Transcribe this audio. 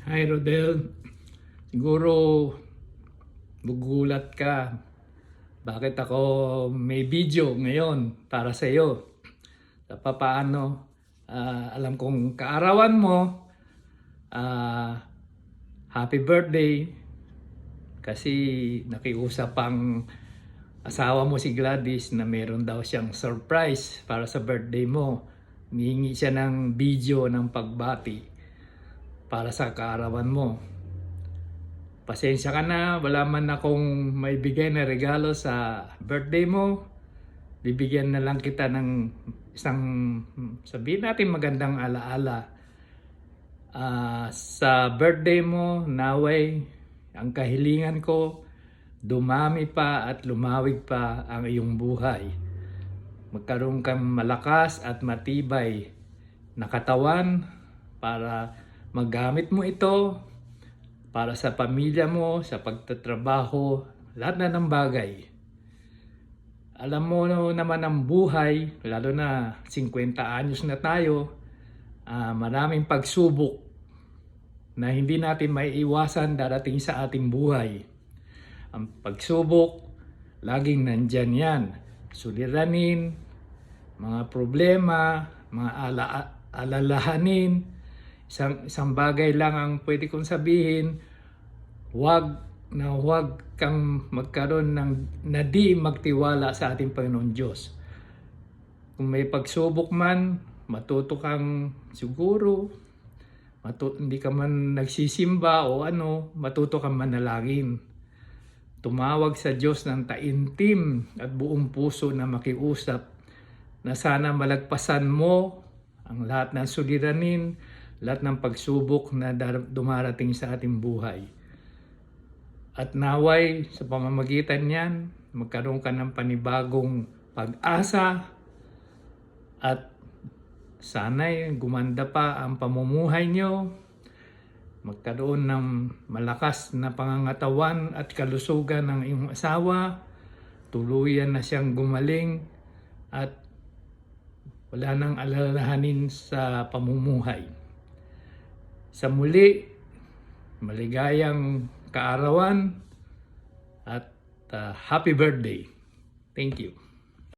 Hi Rodel, siguro gugulat ka. Bakit ako may video ngayon para sa iyo? Sa papaano, alam kong kaarawan mo, ah, happy birthday kasi nakiusap ang asawa mo si Gladys na meron daw siyang surprise para sa birthday mo. Humihingi siya ng video ng pagbati para sa kaarawan mo. Pasensya ka na, wala man akong may bigay na regalo sa birthday mo. Bibigyan na lang kita ng isang, sabihin natin magandang alaala. Sa birthday mo, naway, ang kahilingan ko, dumami pa at lumawig pa ang iyong buhay. Magkaroon kang malakas at matibay na katawan para magamit mo ito para sa pamilya mo, sa pagtatrabaho, lahat na ng bagay. Alam mo naman ang buhay, lalo na 50 anyos na tayo, maraming pagsubok na hindi natin maiiwasan darating sa ating buhay. Ang pagsubok, laging nandyan yan. Suliranin, mga problema, mga alalahanin. Isang bagay lang ang pwede kong sabihin, huwag kang magkaroon na di magtiwala sa ating Panginoon Diyos. Kung may pagsubok man, matuto kang siguro, hindi ka man nagsisimba o matuto kang manalangin. Tumawag sa Diyos ng taimtim at buong puso na makiusap na sana malagpasan mo ang lahat ng suliranin, lahat ng pagsubok na dumarating sa ating buhay. At naway sa pamamagitan niyan, magkaroon ka ng panibagong pag-asa at sana'y gumanda pa ang pamumuhay nyo, magkaroon ng malakas na pangangatawan at kalusugan ng iyong asawa, tuluyan na siyang gumaling at wala nang alalahanin sa pamumuhay. Sa muli, maligayang kaarawan at happy birthday. Thank you.